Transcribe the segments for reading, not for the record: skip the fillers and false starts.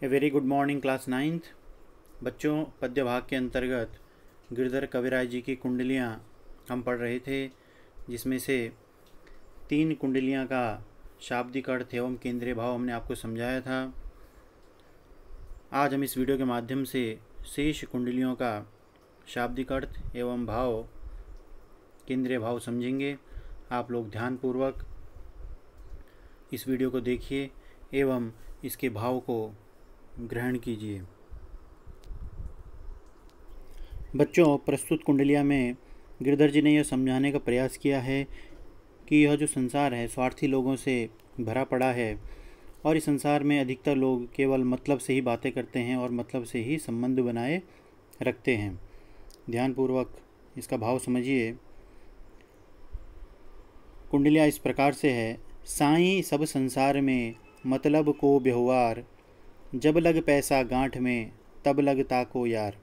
A very good morning class 9th। बच्चों, पद्य भाग के अंतर्गत गिरधर कविराज जी की कुंडलियाँ हम पढ़ रहे थे, जिसमें से 3 कुंडलियाँ का शाब्दिक अर्थ एवं केंद्रीय भाव हमने आपको समझाया था। आज हम इस वीडियो के माध्यम से शेष कुंडलियों का शाब्दिक अर्थ एवं भाव केंद्रीय भाव समझेंगे। आप लोग ध्यानपूर्वक इस वीडियो को देखिए एवं इसके भाव को ग्रहण कीजिए। बच्चों, प्रस्तुत कुंडलिया में गिरधर जी ने यह समझाने का प्रयास किया है कि यह जो संसार है स्वार्थी लोगों से भरा पड़ा है और इस संसार में अधिकतर लोग केवल मतलब से ही बातें करते हैं और मतलब से ही संबंध बनाए रखते हैं। ध्यानपूर्वक इसका भाव समझिए। कुंडलिया इस प्रकार से है। साईं सब संसार में मतलब को व्यवहार, जब लग पैसा गांठ में तब लग ताको यार।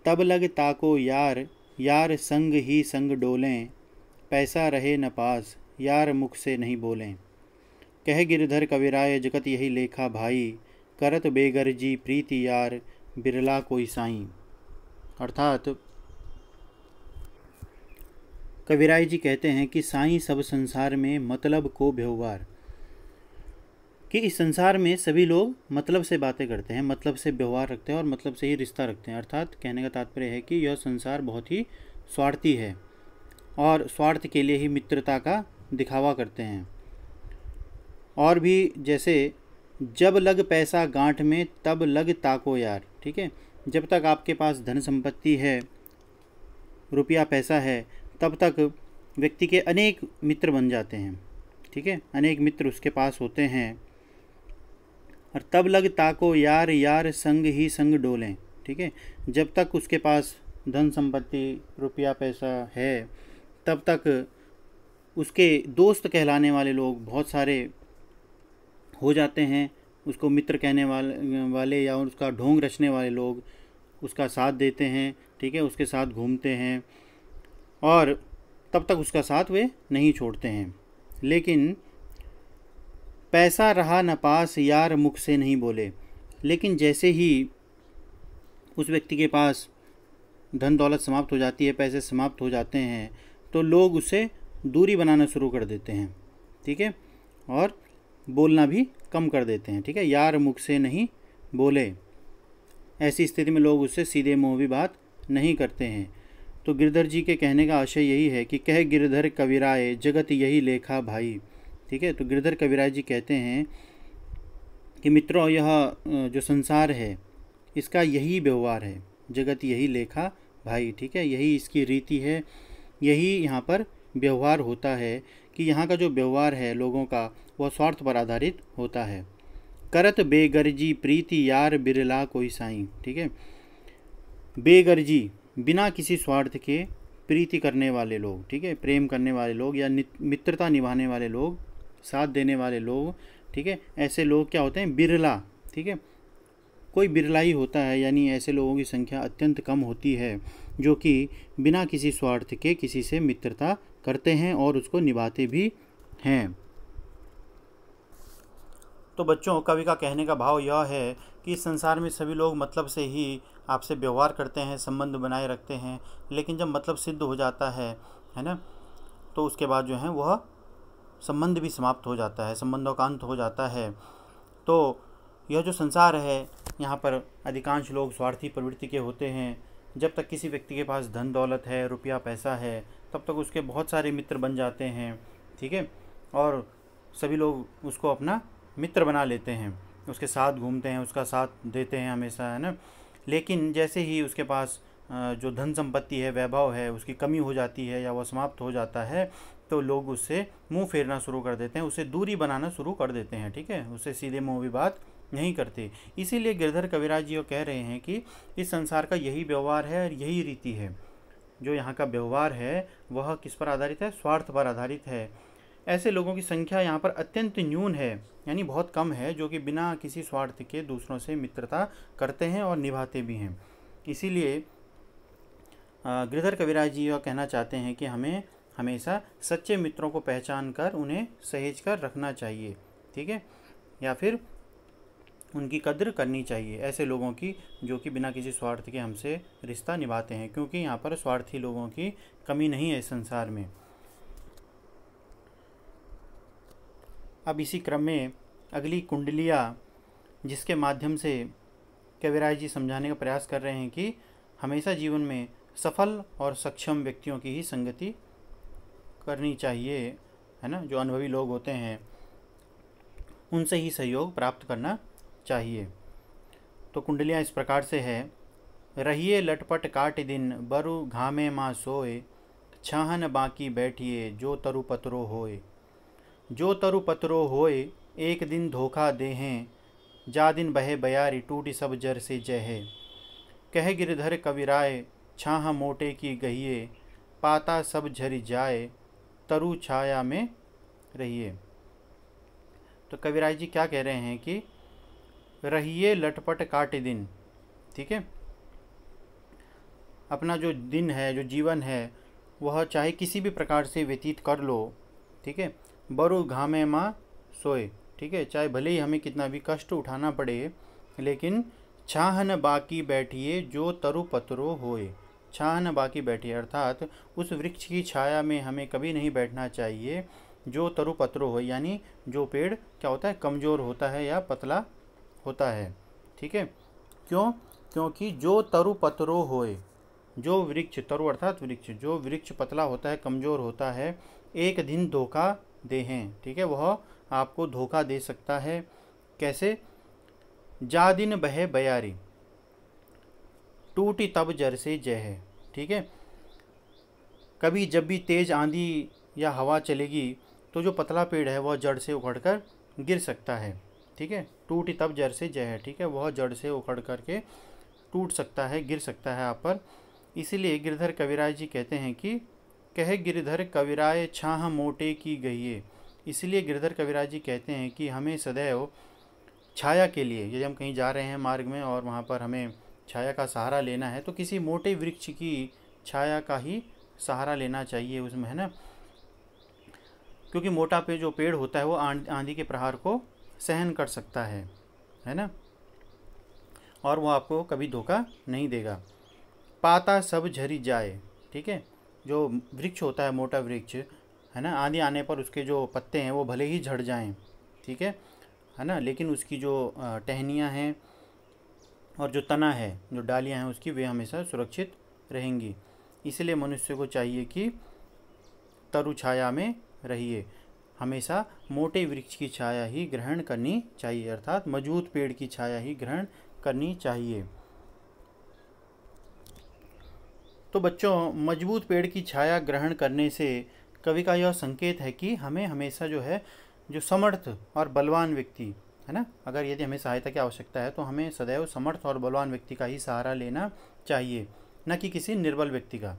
तब लग ताको यार, यार संग ही संग डोलें, पैसा रहे न पास यार मुख से नहीं बोलें। कह गिरधर कविराय जगत यही लेखा भाई, करत बेगरजी प्रीति यार बिरला कोई साईं। अर्थात कविराय जी कहते हैं कि साईं सब संसार में मतलब को व्यवहार, कि इस संसार में सभी लोग मतलब से बातें करते हैं, मतलब से व्यवहार रखते हैं और मतलब से ही रिश्ता रखते हैं। अर्थात कहने का तात्पर्य है कि यह संसार बहुत ही स्वार्थी है और स्वार्थ के लिए ही मित्रता का दिखावा करते हैं। और भी जैसे जब लग पैसा गांठ में तब लग ताको यार, ठीक है। जब तक आपके पास धन संपत्ति है, रुपया पैसा है, तब तक व्यक्ति के अनेक मित्र बन जाते हैं, ठीक है। अनेक मित्र उसके पास होते हैं। और तब लग ताको यार, यार संग ही संग डोलें, ठीक है। जब तक उसके पास धन संपत्ति रुपया पैसा है, तब तक उसके दोस्त कहलाने वाले लोग बहुत सारे हो जाते हैं। उसको मित्र कहने वाले या उसका ढोंग रचने वाले लोग उसका साथ देते हैं, ठीक है। उसके साथ घूमते हैं और तब तक उसका साथ वे नहीं छोड़ते हैं। लेकिन पैसा रहा न पास यार मुख से नहीं बोले, लेकिन जैसे ही उस व्यक्ति के पास धन दौलत समाप्त हो जाती है, पैसे समाप्त हो जाते हैं, तो लोग उससे दूरी बनाना शुरू कर देते हैं, ठीक है। और बोलना भी कम कर देते हैं, ठीक है। यार मुख से नहीं बोले, ऐसी स्थिति में लोग उससे सीधे मुँह भी बात नहीं करते हैं। तो गिरधर जी के कहने का आशय यही है कि कह गिरधर कविराय जगत यही लेखा भाई, ठीक है। तो गिरधर कविराज जी कहते हैं कि मित्रों, यह जो संसार है इसका यही व्यवहार है, जगत यही लेखा भाई, ठीक है। यही इसकी रीति है, यही यहाँ पर व्यवहार होता है कि यहाँ का जो व्यवहार है लोगों का वह स्वार्थ पर आधारित होता है। करत बेगरजी प्रीति यार बिरला कोई साईं, ठीक है। बेगरजी, बिना किसी स्वार्थ के प्रीति करने वाले लोग, ठीक है। प्रेम करने वाले लोग या मित्रता निभाने वाले लोग, साथ देने वाले लोग, ठीक है। ऐसे लोग क्या होते हैं? बिरला, ठीक है। कोई बिरला ही होता है, यानी ऐसे लोगों की संख्या अत्यंत कम होती है जो कि बिना किसी स्वार्थ के किसी से मित्रता करते हैं और उसको निभाते भी हैं। तो बच्चों, कवि का कहने का भाव यह है कि इस संसार में सभी लोग मतलब से ही आपसे व्यवहार करते हैं, संबंध बनाए रखते हैं, लेकिन जब मतलब सिद्ध हो जाता है ना, तो उसके बाद जो है वह संबंध भी समाप्त हो जाता है, संबंधों का अंत हो जाता है। तो यह जो संसार है यहाँ पर अधिकांश लोग स्वार्थी प्रवृत्ति के होते हैं। जब तक किसी व्यक्ति के पास धन दौलत है, रुपया पैसा है, तब तक उसके बहुत सारे मित्र बन जाते हैं, ठीक है। और सभी लोग उसको अपना मित्र बना लेते हैं, उसके साथ घूमते हैं, उसका साथ देते हैं हमेशा, है ना। लेकिन जैसे ही उसके पास जो धन संपत्ति है, वैभव है, उसकी कमी हो जाती है या वह समाप्त हो जाता है, तो लोग उससे मुंह फेरना शुरू कर देते हैं, उससे दूरी बनाना शुरू कर देते हैं, ठीक है। उससे सीधे मुंह भी बात नहीं करते। इसीलिए गिरधर कविराज जी कह रहे हैं कि इस संसार का यही व्यवहार है और यही रीति है। जो यहाँ का व्यवहार है वह किस पर आधारित है? स्वार्थ पर आधारित है। ऐसे लोगों की संख्या यहाँ पर अत्यंत न्यून है, यानी बहुत कम है, जो कि बिना किसी स्वार्थ के दूसरों से मित्रता करते हैं और निभाते भी हैं। इसीलिए गिरधर कविराज जी यह कहना चाहते हैं कि हमें हमेशा सच्चे मित्रों को पहचान कर उन्हें सहेज कर रखना चाहिए, ठीक है। या फिर उनकी कद्र करनी चाहिए, ऐसे लोगों की जो कि बिना किसी स्वार्थ के हमसे रिश्ता निभाते हैं, क्योंकि यहाँ पर स्वार्थी लोगों की कमी नहीं है इस संसार में। अब इसी क्रम में अगली कुंडलियाँ, जिसके माध्यम से कविराज जी समझाने का प्रयास कर रहे हैं कि हमेशा जीवन में सफल और सक्षम व्यक्तियों की ही संगति करनी चाहिए, है ना। जो अनुभवी लोग होते हैं उनसे ही सहयोग प्राप्त करना चाहिए। तो कुंडलियाँ इस प्रकार से है। रहिए लटपट काट दिन, बरु घामे माँ सोए, छाहन बाकी बैठिए, जो तरु पतरो होए। जो तरु पतरो होए, एक दिन धोखा देहें, जा दिन बहे बयारी, टूटी सब जर से जय है। कह गिरधर कविराय, छाह मोटे की गहिए, पाता सब झरि जाए, तरु छाया में रहिए। तो कविराज जी क्या कह रहे हैं कि रहिए लटपट काटे दिन, ठीक है। अपना जो दिन है, जो जीवन है, वह चाहे किसी भी प्रकार से व्यतीत कर लो, ठीक है। बरु घामे माँ सोए, ठीक है, चाहे भले ही हमें कितना भी कष्ट उठाना पड़े, लेकिन छाहन बाकी बैठिए, जो तरु पतरो होए। छाहन बाकी बैठिए अर्थात उस वृक्ष की छाया में हमें कभी नहीं बैठना चाहिए जो तरु पतरो हो, यानी जो पेड़ क्या होता है, कमज़ोर होता है या पतला होता है, ठीक है। क्यों? क्योंकि जो तरु पतरो होए, जो वृक्ष, तरु अर्थात वृक्ष, जो वृक्ष पतला होता है, कमज़ोर होता है, एक दिन धोखा देहें, ठीक है, वह आपको धोखा दे सकता है। कैसे? जा दिन बहे बयारी, टूटी तब जर से जय है, ठीक है। कभी जब भी तेज़ आंधी या हवा चलेगी तो जो पतला पेड़ है वह जड़ से उखड़कर गिर सकता है, ठीक है। टूटी तब जड़ से जय है, ठीक है, वह जड़ से उखड़ करके टूट सकता है, गिर सकता है आप पर। इसीलिए गिरधर कविराज जी कहते हैं कि कहे गिरधर कविराय, छाह मोटे की गहिए। इसलिए गिरधर कविराज जी कहते हैं कि हमें सदैव छाया के लिए, यदि हम कहीं जा रहे हैं मार्ग में और वहाँ पर हमें छाया का सहारा लेना है, तो किसी मोटे वृक्ष की छाया का ही सहारा लेना चाहिए उसमें, है ना। क्योंकि मोटा पे जो पेड़ होता है वो आंधी के प्रहार को सहन कर सकता है ना, और वो आपको कभी धोखा नहीं देगा। पाता सब झरी जाए, ठीक है, जो वृक्ष होता है, मोटा वृक्ष, है ना, आंधी आने पर उसके जो पत्ते हैं वो भले ही झड़ जाएं, ठीक है ना, लेकिन उसकी जो टहनियाँ हैं और जो तना है, जो डालियाँ हैं उसकी, वे हमेशा सुरक्षित रहेंगी। इसलिए मनुष्य को चाहिए कि तरु छाया में रहिए, हमेशा मोटे वृक्ष की छाया ही ग्रहण करनी चाहिए, अर्थात मजबूत पेड़ की छाया ही ग्रहण करनी चाहिए। तो बच्चों, मजबूत पेड़ की छाया ग्रहण करने से कवि का यह संकेत है कि हमें हमेशा जो है, जो समर्थ और बलवान व्यक्ति है ना, अगर यदि हमें सहायता की आवश्यकता है तो हमें सदैव समर्थ और बलवान व्यक्ति का ही सहारा लेना चाहिए, न कि किसी निर्बल व्यक्ति का।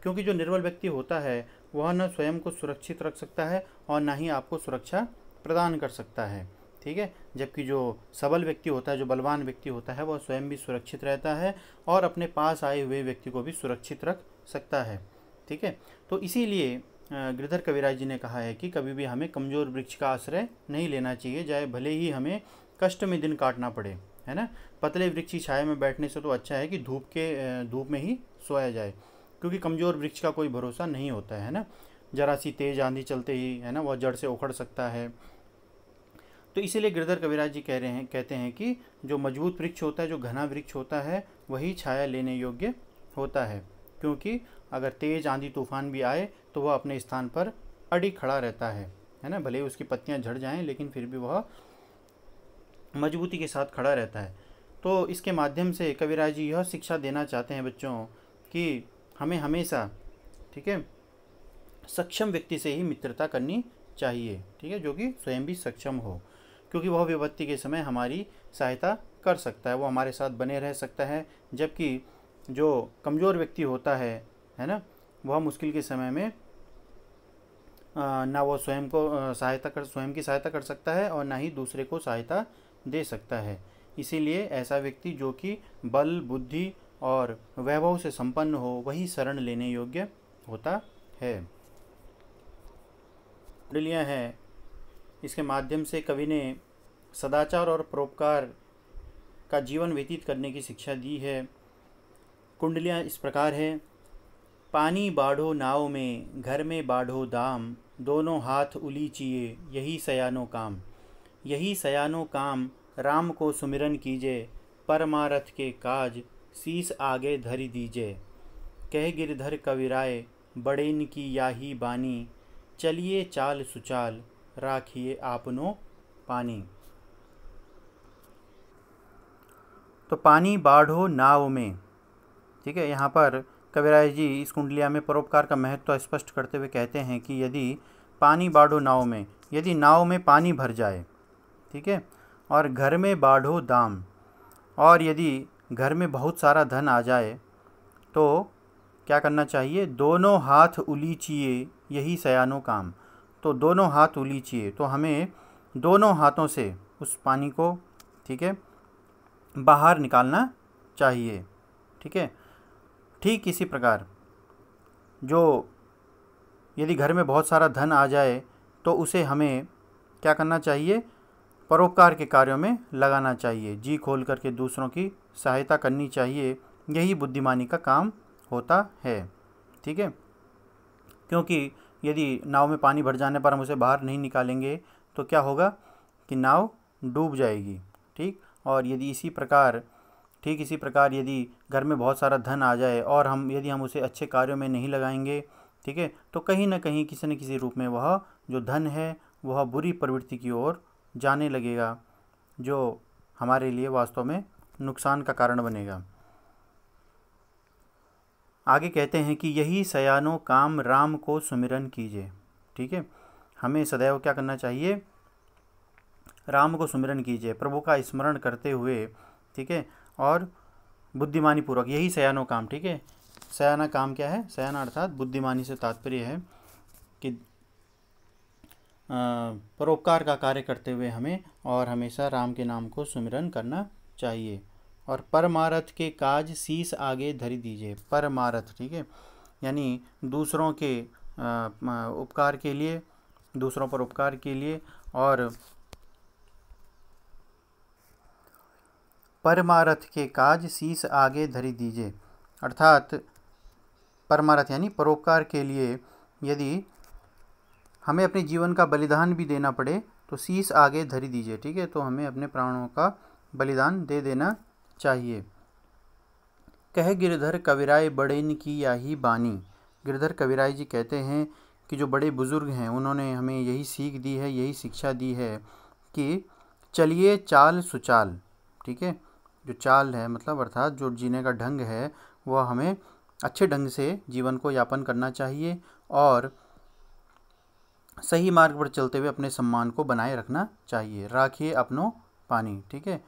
क्योंकि जो निर्बल व्यक्ति होता है वह न स्वयं को सुरक्षित रख सकता है और न ही आपको सुरक्षा प्रदान कर सकता है, ठीक है। जबकि जो सबल व्यक्ति होता है, जो बलवान व्यक्ति होता है, वह स्वयं भी सुरक्षित रहता है और अपने पास आए हुए व्यक्ति को भी सुरक्षित रख सकता है, ठीक है। तो इसीलिए गिरधर कविराज जी ने कहा है कि कभी भी हमें कमज़ोर वृक्ष का आश्रय नहीं लेना चाहिए, चाहे भले ही हमें कष्ट में दिन काटना पड़े, है ना। पतले वृक्ष की छाया में बैठने से तो अच्छा है कि धूप में ही सोया जाए, क्योंकि कमज़ोर वृक्ष का कोई भरोसा नहीं होता है ना, जरा सी तेज़ आंधी चलते ही, है ना, वह जड़ से उखड़ सकता है। तो इसीलिए गिरधर कविराज जी कहते हैं कि जो मजबूत वृक्ष होता है, जो घना वृक्ष होता है, वही छाया लेने योग्य होता है, क्योंकि अगर तेज़ आंधी तूफान भी आए तो वह अपने स्थान पर अड़ी खड़ा रहता है ना, भले ही उसकी पत्तियां झड़ जाएं लेकिन फिर भी वह मजबूती के साथ खड़ा रहता है। तो इसके माध्यम से कविराज जी यह शिक्षा देना चाहते हैं बच्चों कि हमें हमेशा, ठीक है, सक्षम व्यक्ति से ही मित्रता करनी चाहिए, ठीक है, जो कि स्वयं भी सक्षम हो, क्योंकि वह विपत्ति के समय हमारी सहायता कर सकता है, वो हमारे साथ बने रह सकता है। जबकि जो कमज़ोर व्यक्ति होता है ना, वह मुश्किल के समय में ना वो स्वयं की सहायता कर सकता है और ना ही दूसरे को सहायता दे सकता है। इसीलिए ऐसा व्यक्ति जो कि बल, बुद्धि और वैभव से संपन्न हो, वही शरण लेने योग्य होता है। कुंडलियाँ हैं, इसके माध्यम से कवि ने सदाचार और परोपकार का जीवन व्यतीत करने की शिक्षा दी है। कुंडलियाँ इस प्रकार है। पानी बाढ़ो नाव में, घर में बाढ़ो दाम, दोनों हाथ उलीचिए, यही सयानो काम। यही सयानो काम, राम को सुमिरन कीजे, परमारथ के काज, शीस आगे धरि दीजे। कह गिरधर कविराय, बड़ेन की याही बानी, चलिए चाल सुचाल, राखिए आपनो पानी। तो पानी बाढ़ो नाव में, ठीक है। यहाँ पर कविराय जी इस कुंडलिया में परोपकार का महत्व स्पष्ट करते हुए कहते हैं कि यदि पानी बाढ़ो नाव में, यदि नाव में पानी भर जाए, ठीक है, और घर में बाढ़ो दाम, और यदि घर में बहुत सारा धन आ जाए तो क्या करना चाहिए? दोनों हाथ उलीचिए, यही सयानो काम। तो दोनों हाथ उलीचिए, तो हमें दोनों हाथों से उस पानी को, ठीक है, बाहर निकालना चाहिए, ठीक है। ठीक इसी प्रकार जो यदि घर में बहुत सारा धन आ जाए तो उसे हमें क्या करना चाहिए? परोपकार के कार्यों में लगाना चाहिए, जी खोल करके दूसरों की सहायता करनी चाहिए। यही बुद्धिमानी का काम होता है, ठीक है। क्योंकि यदि नाव में पानी भर जाने पर हम उसे बाहर नहीं निकालेंगे तो क्या होगा कि नाव डूब जाएगी, ठीक। और यदि इसी प्रकार यदि घर में बहुत सारा धन आ जाए और यदि हम उसे अच्छे कार्यों में नहीं लगाएंगे, ठीक है, तो कहीं ना कहीं किसी न किसी रूप में वह जो धन है वह बुरी प्रवृत्ति की ओर जाने लगेगा, जो हमारे लिए वास्तव में नुकसान का कारण बनेगा। आगे कहते हैं कि यही सयानो काम, राम को सुमिरन कीजिए, ठीक है। हमें सदैव क्या करना चाहिए? राम को सुमिरन कीजिए, प्रभु का स्मरण करते हुए, ठीक है, और बुद्धिमानी पूर्वक, यही सयानो काम, ठीक है। सयाना काम क्या है? सयाना अर्थात बुद्धिमानी से तात्पर्य है कि परोपकार का कार्य करते हुए हमें और हमेशा राम के नाम को सुमिरन करना चाहिए। और परमारथ के काज, शीस आगे धरि दीजिए। परमारथ, ठीक है, यानी दूसरों के उपकार के लिए, दूसरों पर उपकार के लिए, और परमारथ के काज, शीस आगे धरि दीजिए, अर्थात परमारथ यानी परोपकार के लिए यदि हमें अपने जीवन का बलिदान भी देना पड़े तो शीस आगे धरि दीजिए, ठीक है। तो हमें अपने प्राणों का बलिदान दे देना चाहिए। कह गिरधर कविराय, बड़ेन की याही बानी। गिरधर कविराय जी कहते हैं कि जो बड़े बुजुर्ग हैं उन्होंने हमें यही सीख दी है, यही शिक्षा दी है कि चलिए चाल सुचाल, ठीक है। जो चाल है मतलब अर्थात जो जीने का ढंग है वह हमें अच्छे ढंग से जीवन को यापन करना चाहिए और सही मार्ग पर चलते हुए अपने सम्मान को बनाए रखना चाहिए। राखिए अपनो पानी, ठीक है।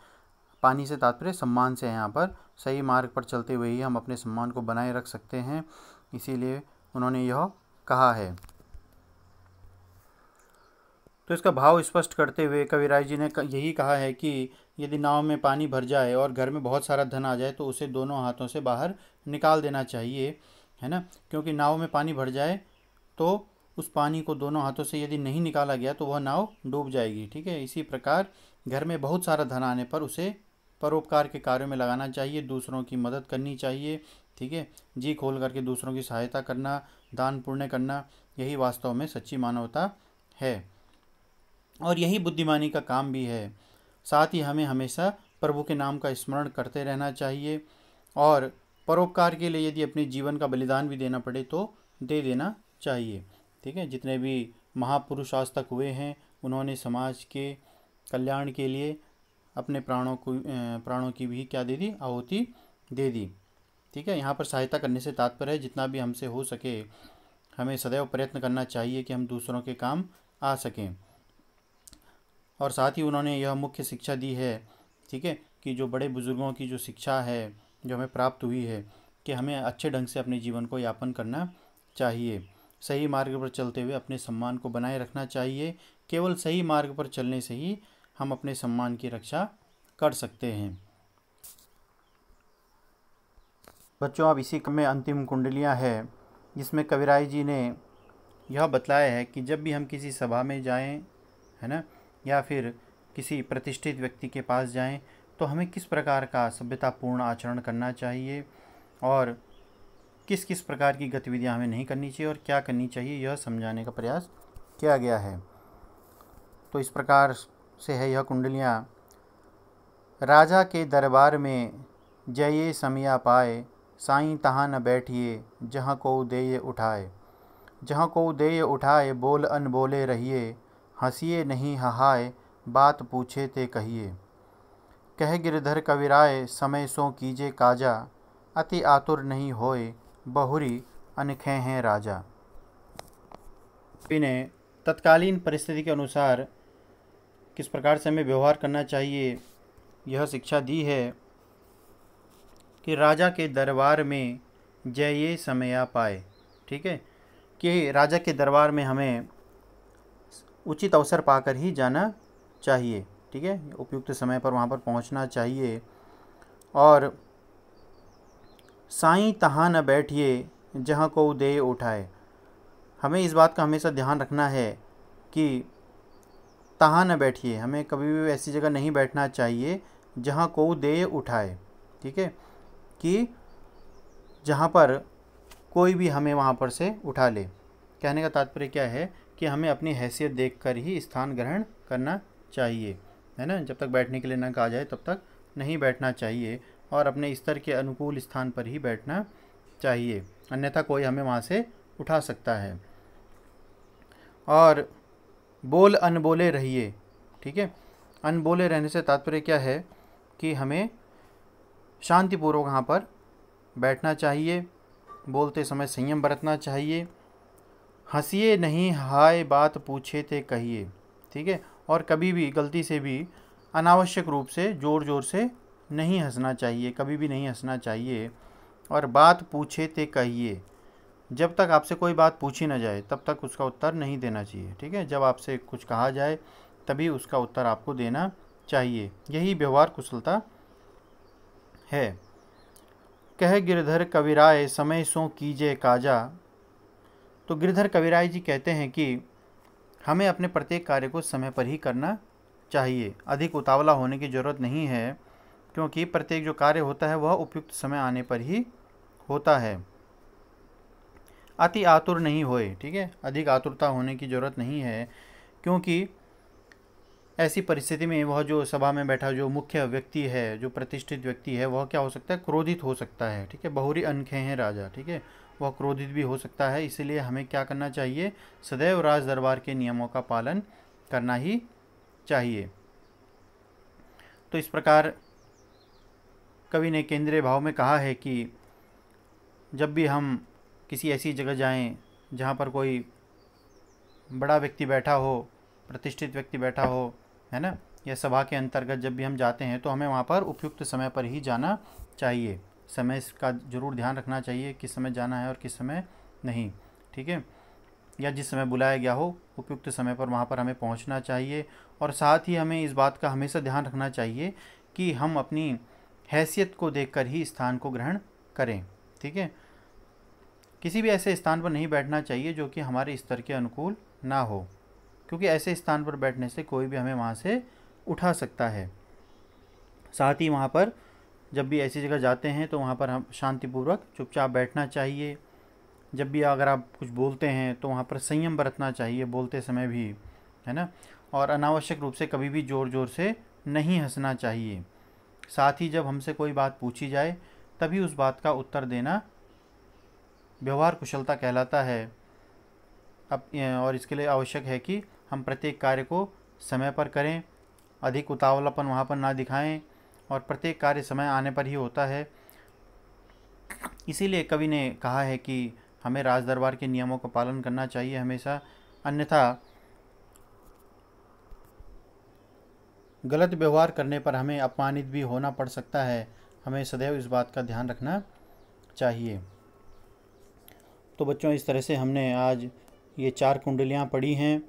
पानी से तात्पर्य सम्मान से है। यहाँ पर सही मार्ग पर चलते हुए ही हम अपने सम्मान को बनाए रख सकते हैं, इसीलिए उन्होंने यह कहा है। तो इसका भाव स्पष्ट करते हुए कविराय जी ने यही कहा है कि यदि नाव में पानी भर जाए और घर में बहुत सारा धन आ जाए तो उसे दोनों हाथों से बाहर निकाल देना चाहिए, है ना। क्योंकि नाव में पानी भर जाए तो उस पानी को दोनों हाथों से यदि नहीं निकाला गया तो वह नाव डूब जाएगी, ठीक है। इसी प्रकार घर में बहुत सारा धन आने पर उसे परोपकार के कार्यों में लगाना चाहिए, दूसरों की मदद करनी चाहिए, ठीक है। जी खोल करके दूसरों की सहायता करना, दान पुण्य करना, यही वास्तव में सच्ची मानवता है और यही बुद्धिमानी का काम भी है। साथ ही हमें हमेशा प्रभु के नाम का स्मरण करते रहना चाहिए और परोपकार के लिए यदि अपने जीवन का बलिदान भी देना पड़े तो दे देना चाहिए, ठीक है। जितने भी महापुरुष आज तक हुए हैं उन्होंने समाज के कल्याण के लिए अपने प्राणों की भी क्या दे दी? आहुति दे दी, ठीक है। यहाँ पर सहायता करने से तात्पर्य है जितना भी हमसे हो सके हमें सदैव प्रयत्न करना चाहिए कि हम दूसरों के काम आ सकें। और साथ ही उन्होंने यह मुख्य शिक्षा दी है, ठीक है, कि जो बड़े बुजुर्गों की जो शिक्षा है जो हमें प्राप्त हुई है कि हमें अच्छे ढंग से अपने जीवन को यापन करना चाहिए, सही मार्ग पर चलते हुए अपने सम्मान को बनाए रखना चाहिए। केवल सही मार्ग पर चलने से ही हम अपने सम्मान की रक्षा कर सकते हैं। बच्चों, अब इसी क्रम में अंतिम कुंडलियाँ है जिसमें कविराय जी ने यह बतलाया है कि जब भी हम किसी सभा में जाएं, है ना, या फिर किसी प्रतिष्ठित व्यक्ति के पास जाएं तो हमें किस प्रकार का सभ्यतापूर्ण आचरण करना चाहिए और किस किस प्रकार की गतिविधियां हमें नहीं करनी चाहिए और क्या करनी चाहिए, यह समझाने का प्रयास किया गया है। तो इस प्रकार से है यह कुंडलियाँ। राजा के दरबार में जये समिया पाए, साईं तहाँ न बैठिए जहाँ को देय उठाए। जहाँ को देय उठाए, बोल अन बोले रहिए, हंसिए नहीं हहाए, बात पूछे ते कहिए। कह गिरधर कविराय, समय सो कीजे काजा, अति आतुर नहीं होए, बहुरी अनखे हैं राजा। इन्हें तत्कालीन परिस्थिति के अनुसार किस प्रकार से हमें व्यवहार करना चाहिए यह शिक्षा दी है कि राजा के दरबार में जये समया पाए। ठीक है, कि राजा के दरबार में हमें उचित अवसर पाकर ही जाना चाहिए। ठीक है, उपयुक्त समय पर वहाँ पर पहुँचना चाहिए। और साईं तहाँ न बैठिए जहाँ को दे उठाए, हमें इस बात का हमेशा ध्यान रखना है कि तहाँ न बैठिए, हमें कभी भी ऐसी जगह नहीं बैठना चाहिए जहाँ को दे उठाए। ठीक है, कि जहाँ पर कोई भी हमें वहाँ पर से उठा ले। कहने का तात्पर्य क्या है कि हमें अपनी हैसियत देखकर ही स्थान ग्रहण करना चाहिए, है ना। जब तक बैठने के लिए ना कहा जाए तब तक नहीं बैठना चाहिए और अपने स्तर के अनुकूल स्थान पर ही बैठना चाहिए, अन्यथा कोई हमें वहाँ से उठा सकता है। और बोल अनबोले रहिए। ठीक है, अनबोले रहने से तात्पर्य क्या है कि हमें शांतिपूर्वक वहाँ पर बैठना चाहिए, बोलते समय संयम बरतना चाहिए। हंसिए नहीं हाय, बात पूछे ते कहिए। ठीक है, और कभी भी गलती से भी अनावश्यक रूप से ज़ोर ज़ोर से नहीं हंसना चाहिए, कभी भी नहीं हंसना चाहिए। और बात पूछे ते कहिए, जब तक आपसे कोई बात पूछी ना जाए तब तक उसका उत्तर नहीं देना चाहिए। ठीक है, जब आपसे कुछ कहा जाए तभी उसका उत्तर आपको देना चाहिए, यही व्यवहार कुशलता है। कह गिरधर कविराय, समय सो कीजे काजा। तो गिरधर कविराय जी कहते हैं कि हमें अपने प्रत्येक कार्य को समय पर ही करना चाहिए, अधिक उतावला होने की ज़रूरत नहीं है, क्योंकि प्रत्येक जो कार्य होता है वह उपयुक्त समय आने पर ही होता है। अति आतुर नहीं होए। ठीक है, अधिक आतुरता होने की ज़रूरत नहीं है, क्योंकि ऐसी परिस्थिति में वह जो सभा में बैठा जो मुख्य व्यक्ति है, जो प्रतिष्ठित व्यक्ति है, वह क्या हो सकता है, क्रोधित हो सकता है। ठीक है, बहुरी अनखे हैं राजा। ठीक है, वह क्रोधित भी हो सकता है, इसलिए हमें क्या करना चाहिए, सदैव राज दरबार के नियमों का पालन करना ही चाहिए। तो इस प्रकार कवि ने केंद्रीय भाव में कहा है कि जब भी हम किसी ऐसी जगह जाएं जहाँ पर कोई बड़ा व्यक्ति बैठा हो, प्रतिष्ठित व्यक्ति बैठा हो, है ना, या सभा के अंतर्गत जब भी हम जाते हैं तो हमें वहाँ पर उपयुक्त समय पर ही जाना चाहिए। समय का ज़रूर ध्यान रखना चाहिए, किस समय जाना है और किस समय नहीं। ठीक है, या जिस समय बुलाया गया हो उपयुक्त समय पर वहाँ पर हमें पहुँचना चाहिए। और साथ ही हमें इस बात का हमेशा ध्यान रखना चाहिए कि हम अपनी हैसियत को देखकर ही स्थान को ग्रहण करें। ठीक है, किसी भी ऐसे स्थान पर नहीं बैठना चाहिए जो कि हमारे स्तर के अनुकूल ना हो, क्योंकि ऐसे स्थान पर बैठने से कोई भी हमें वहाँ से उठा सकता है। साथ ही वहाँ पर जब भी ऐसी जगह जाते हैं तो वहाँ पर हम शांतिपूर्वक चुपचाप बैठना चाहिए। जब भी अगर आप कुछ बोलते हैं तो वहाँ पर संयम बरतना चाहिए बोलते समय भी, है ना। और अनावश्यक रूप से कभी भी ज़ोर ज़ोर से नहीं हंसना चाहिए। साथ ही जब हमसे कोई बात पूछी जाए तभी उस बात का उत्तर देना व्यवहार कुशलता कहलाता है। अब और इसके लिए आवश्यक है कि हम प्रत्येक कार्य को समय पर करें, अधिक उतावलापन वहाँ पर ना दिखाएं, और प्रत्येक कार्य समय आने पर ही होता है। इसीलिए कवि ने कहा है कि हमें राज दरबार के नियमों का पालन करना चाहिए हमेशा, अन्यथा गलत व्यवहार करने पर हमें अपमानित भी होना पड़ सकता है। हमें सदैव इस बात का ध्यान रखना चाहिए। तो बच्चों, इस तरह से हमने आज ये 4 कुंडलियाँ पढ़ी हैं,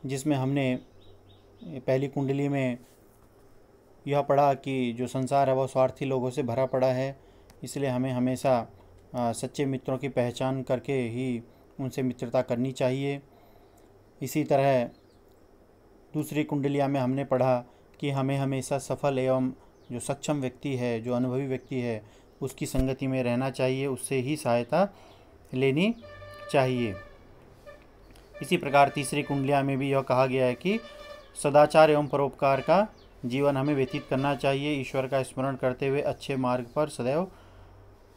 जिसमें हमने पहली कुंडली में यह पढ़ा कि जो संसार है वह स्वार्थी लोगों से भरा पड़ा है, इसलिए हमें हमेशा सच्चे मित्रों की पहचान करके ही उनसे मित्रता करनी चाहिए। इसी तरह दूसरी कुंडलिया में हमने पढ़ा कि हमें हमेशा सफल एवं जो सक्षम व्यक्ति है, जो अनुभवी व्यक्ति है, उसकी संगति में रहना चाहिए, उससे ही सहायता लेनी चाहिए। इसी प्रकार तीसरी कुंडलिया में भी यह कहा गया है कि सदाचार एवं परोपकार का जीवन हमें व्यतीत करना चाहिए, ईश्वर का स्मरण करते हुए अच्छे मार्ग पर सदैव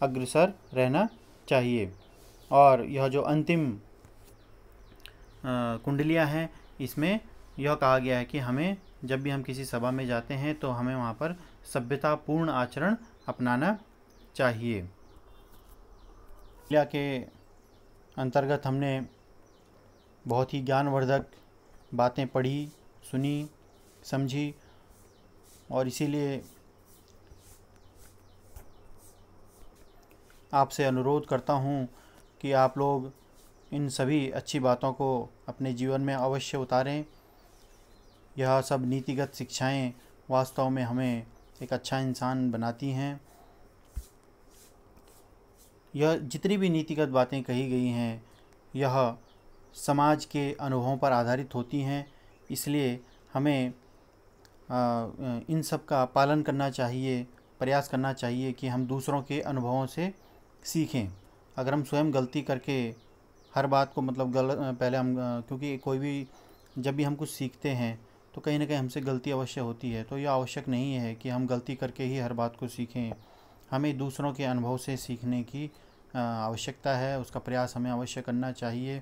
अग्रसर रहना चाहिए। और यह जो अंतिम कुंडलियाँ हैं, इसमें यह कहा गया है कि हमें जब भी हम किसी सभा में जाते हैं तो हमें वहाँ पर सभ्यतापूर्ण आचरण अपनाना चाहिए। कुंडलिया के अंतर्गत हमने बहुत ही ज्ञानवर्धक बातें पढ़ी, सुनी, समझी, और इसीलिए आपसे अनुरोध करता हूँ कि आप लोग इन सभी अच्छी बातों को अपने जीवन में अवश्य उतारें। यह सब नीतिगत शिक्षाएं वास्तव में हमें एक अच्छा इंसान बनाती हैं। यह जितनी भी नीतिगत बातें कही गई हैं, यह समाज के अनुभवों पर आधारित होती हैं, इसलिए हमें इन सब का पालन करना चाहिए, प्रयास करना चाहिए कि हम दूसरों के अनुभवों से सीखें। अगर हम स्वयं गलती करके हर बात को पहले हम क्योंकि कोई भी जब भी हम कुछ सीखते हैं तो कहीं ना कहीं हमसे गलती अवश्य होती है, तो यह आवश्यक नहीं है कि हम गलती करके ही हर बात को सीखें। हमें दूसरों के अनुभव से सीखने की आवश्यकता है, उसका प्रयास हमें अवश्य करना चाहिए।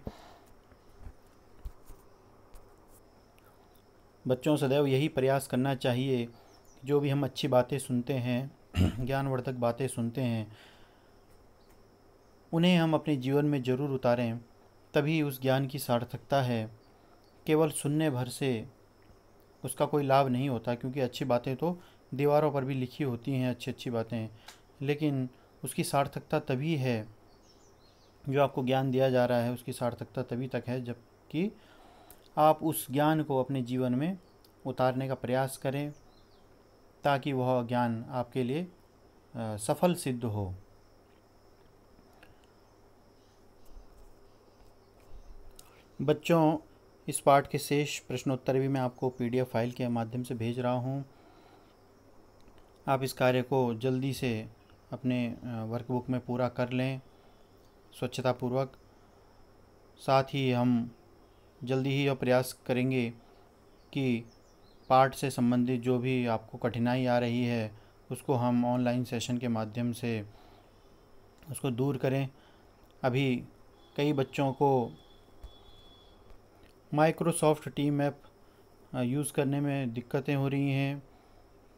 बच्चों सदैव यही प्रयास करना चाहिए, जो भी हम अच्छी बातें सुनते हैं, ज्ञानवर्धक बातें सुनते हैं, उन्हें हम अपने जीवन में ज़रूर उतारें, तभी उस ज्ञान की सार्थकता है। केवल सुनने भर से उसका कोई लाभ नहीं होता, क्योंकि अच्छी बातें तो दीवारों पर भी लिखी होती हैं, अच्छी अच्छी बातें, लेकिन उसकी सार्थकता तभी है, जो आपको ज्ञान दिया जा रहा है उसकी सार्थकता तभी तक है जबकि आप उस ज्ञान को अपने जीवन में उतारने का प्रयास करें, ताकि वह ज्ञान आपके लिए सफल सिद्ध हो। बच्चों, इस पाठ के शेष प्रश्नोत्तर भी मैं आपको PDF फाइल के माध्यम से भेज रहा हूँ। आप इस कार्य को जल्दी से अपने वर्कबुक में पूरा कर लें स्वच्छतापूर्वक। साथ ही हम जल्दी ही यह प्रयास करेंगे कि पाठ से संबंधित जो भी आपको कठिनाई आ रही है उसको हम ऑनलाइन सेशन के माध्यम से उसको दूर करें। अभी कई बच्चों को माइक्रोसॉफ्ट टीम ऐप यूज़ करने में दिक्कतें हो रही हैं,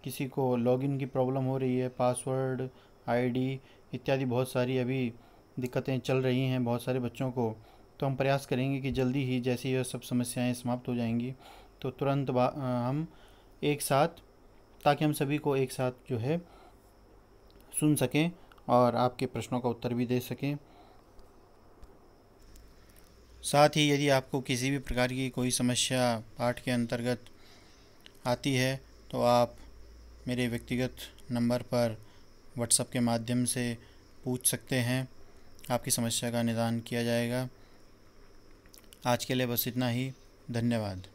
किसी को लॉगिन की प्रॉब्लम हो रही है, पासवर्ड, आईडी इत्यादि बहुत सारी अभी दिक्कतें चल रही हैं बहुत सारे बच्चों को। तो हम प्रयास करेंगे कि जल्दी ही जैसे यह सब समस्याएं समाप्त हो जाएंगी तो तुरंत हम एक साथ, ताकि हम सभी को एक साथ जो है सुन सकें और आपके प्रश्नों का उत्तर भी दे सकें। साथ ही यदि आपको किसी भी प्रकार की कोई समस्या पाठ के अंतर्गत आती है तो आप मेरे व्यक्तिगत नंबर पर व्हाट्सएप के माध्यम से पूछ सकते हैं, आपकी समस्या का निदान किया जाएगा। आज के लिए बस इतना ही। धन्यवाद।